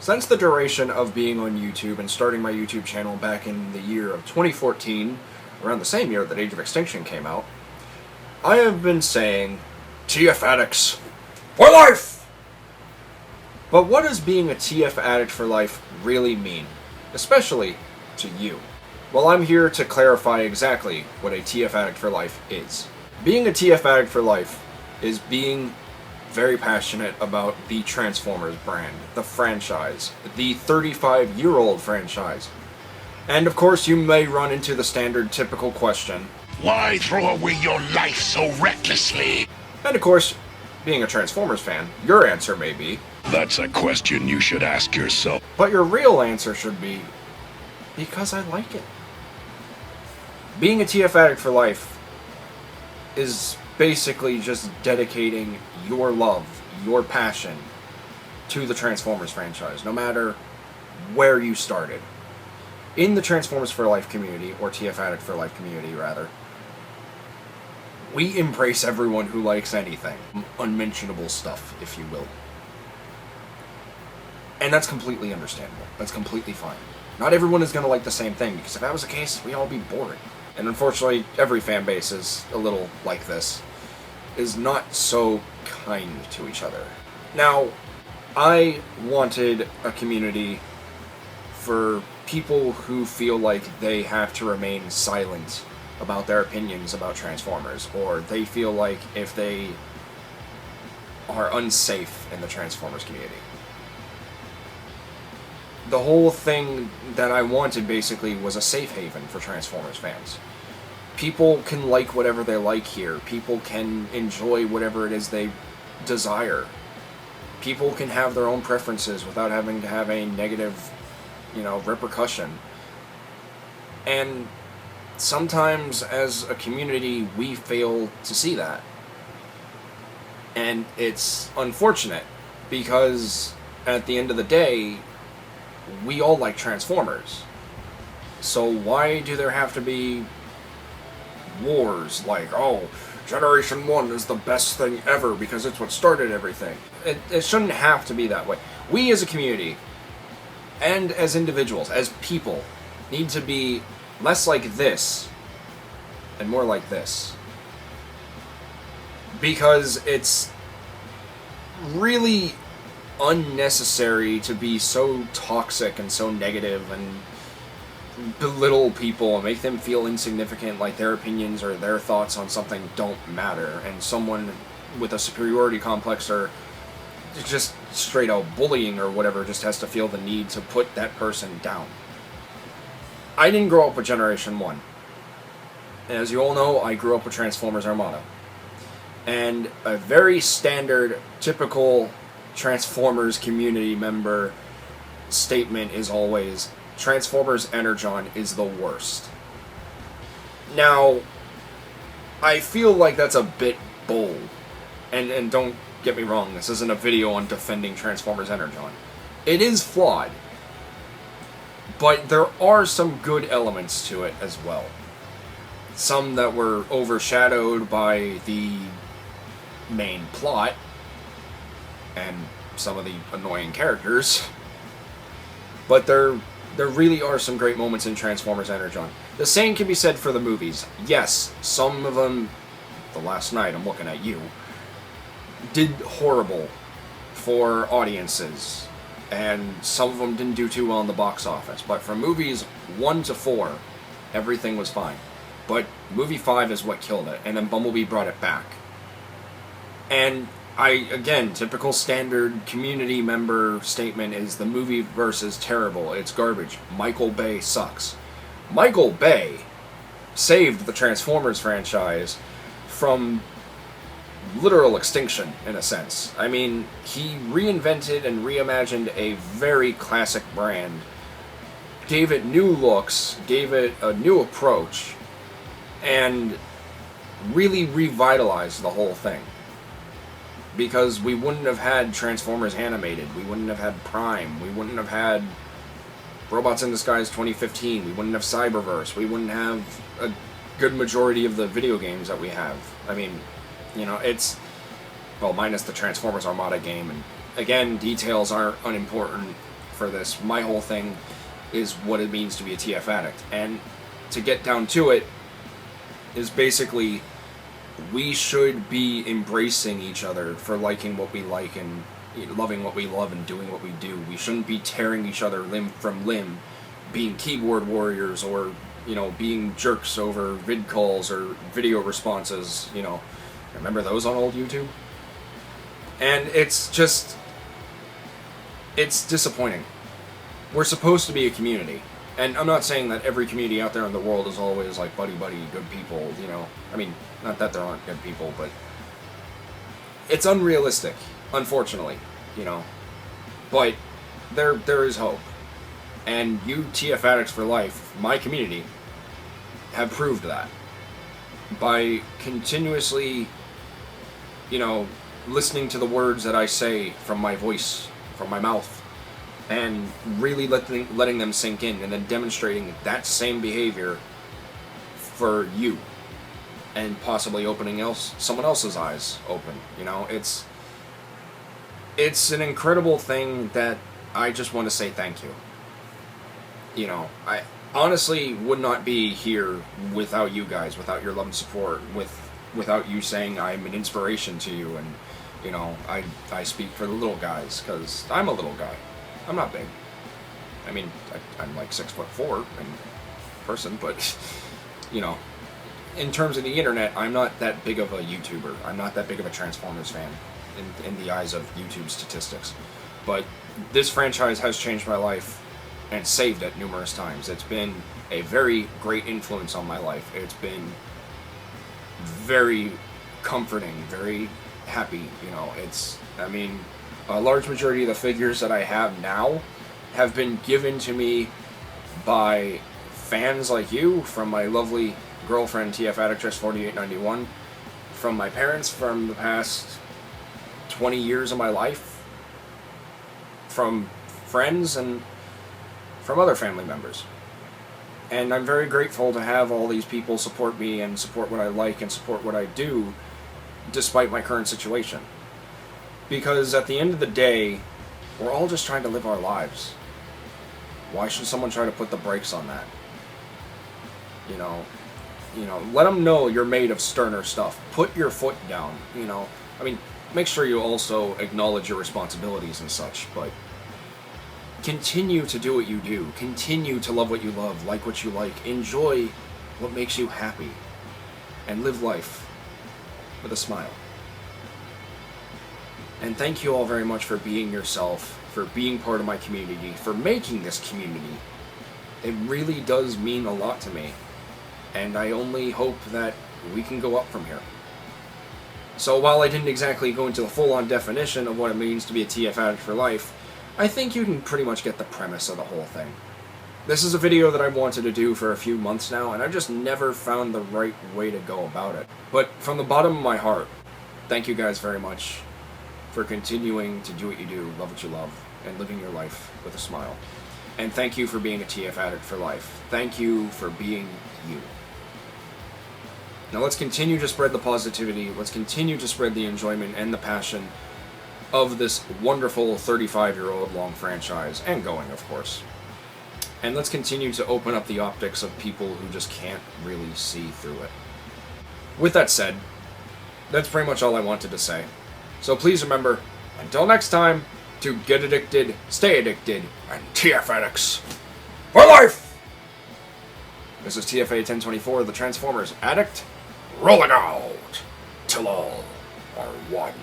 Since the duration of being on YouTube and starting my YouTube channel back in the year of 2014, around the same year that Age of Extinction came out, I have been saying, TF addicts for life! But what does being a TF addict for life really mean? Especially to you. Well, I'm here to clarify exactly what a TF addict for life is. Being a TF addict for life is being very passionate about the Transformers brand, the franchise, the 35-year-old franchise. And of course you may run into the standard typical question, why throw away your life so recklessly? And of course, being a Transformers fan, your answer may be, that's a question you should ask yourself. But your real answer should be, because I like it. Being a TF addict for life is basically just dedicating your love, your passion to the Transformers franchise, no matter where you started. In the Transformers for Life community, or TF Addict for Life community, rather, we embrace everyone who likes anything. Unmentionable stuff, if you will. And that's completely understandable. That's completely fine. Not everyone is going to like the same thing, because if that was the case, we'd all be boring. And unfortunately, every fan base is a little like this, is not so kind to each other. Now, I wanted a community for people who feel like they have to remain silent about their opinions about Transformers, or they feel like if they are unsafe in the Transformers community. The whole thing that I wanted, basically, was a safe haven for Transformers fans. People can like whatever they like here. People can enjoy whatever it is they desire. People can have their own preferences without having to have a negative, repercussion. And sometimes, as a community, we fail to see that. And it's unfortunate, because at the end of the day, we all like Transformers. So why do there have to be wars like, oh, Generation 1 is the best thing ever because it's what started everything? It shouldn't have to be that way. We as a community, and as individuals, as people, need to be less like this and more like this. Because it's really unnecessary to be so toxic and so negative and belittle people and make them feel insignificant, like their opinions or their thoughts on something don't matter, and someone with a superiority complex or just straight out bullying or whatever just has to feel the need to put that person down. I didn't grow up with Generation 1. As you all know, I grew up with Transformers Armada. And a very standard, typical Transformers community member statement is always, Transformers Energon is the worst. Now, I feel like that's a bit bold. And don't get me wrong, this isn't a video on defending Transformers Energon. It is flawed. But there are some good elements to it as well. Some that were overshadowed by the main plot and some of the annoying characters. But there really are some great moments in Transformers Energon. The same can be said for the movies. Yes, some of them, The Last Night, I'm looking at you, did horrible for audiences. And some of them didn't do too well in the box office. But from movies 1 to 4, everything was fine. But movie 5 is what killed it, and then Bumblebee brought it back. And again, typical standard community member statement is the movie versus terrible, it's garbage, Michael Bay sucks. Michael Bay saved the Transformers franchise from literal extinction, in a sense. I mean, he reinvented and reimagined a very classic brand, gave it new looks, gave it a new approach, and really revitalized the whole thing. Because we wouldn't have had Transformers Animated, we wouldn't have had Prime, we wouldn't have had Robots in Disguise 2015, we wouldn't have Cyberverse, we wouldn't have a good majority of the video games that we have. I mean, it's, well, minus the Transformers Armada game, and again, details aren't unimportant for this. My whole thing is what it means to be a TF addict. And to get down to it is basically we should be embracing each other for liking what we like and loving what we love and doing what we do. We shouldn't be tearing each other limb from limb, being keyboard warriors or, being jerks over vid calls or video responses, Remember those on old YouTube? And it's disappointing. We're supposed to be a community. And I'm not saying that every community out there in the world is always like buddy-buddy, good people, I mean, not that there aren't good people, but it's unrealistic, unfortunately, But there is hope. And you TF Addicts for Life, my community, have proved that. By continuously, listening to the words that I say from my voice, from my mouth, and really letting them sink in, and then demonstrating that same behavior for you, and possibly opening someone else's eyes open. It's an incredible thing that I just want to say thank you. I honestly would not be here without you guys, without your love and support, without you saying I'm an inspiration to you, and I speak for the little guys, because I'm a little guy. I'm not big. I mean, I'm like 6'4" in person, but in terms of the internet, I'm not that big of a YouTuber. I'm not that big of a Transformers fan in the eyes of YouTube statistics. But this franchise has changed my life and saved it numerous times. It's been a very great influence on my life. It's been very comforting, very happy. A large majority of the figures that I have now have been given to me by fans like you, from my lovely girlfriend TF Addictress 4891, from my parents from the past 20 years of my life, from friends, and from other family members. And I'm very grateful to have all these people support me and support what I like and support what I do, despite my current situation. Because at the end of the day, we're all just trying to live our lives. Why should someone try to put the brakes on that? Let them know you're made of sterner stuff. Put your foot down, make sure you also acknowledge your responsibilities and such, but continue to do what you do. Continue to love what you love, like what you like, enjoy what makes you happy, and live life with a smile. And thank you all very much for being yourself, for being part of my community, for making this community. It really does mean a lot to me, and I only hope that we can go up from here. So while I didn't exactly go into the full-on definition of what it means to be a TF Addict for Life, I think you can pretty much get the premise of the whole thing. This is a video that I've wanted to do for a few months now, and I've just never found the right way to go about it. But from the bottom of my heart, thank you guys very much for continuing to do what you do, love what you love, and living your life with a smile. And thank you for being a TF Addict for Life. Thank you for being you. Now let's continue to spread the positivity, let's continue to spread the enjoyment and the passion of this wonderful 35-year-old long franchise, and going, of course. And let's continue to open up the optics of people who just can't really see through it. With that said, that's pretty much all I wanted to say. So please remember, until next time, to get addicted, stay addicted, and TF Addicts for Life! This is TFA 1024, the Transformers Addict, rolling out till all are one.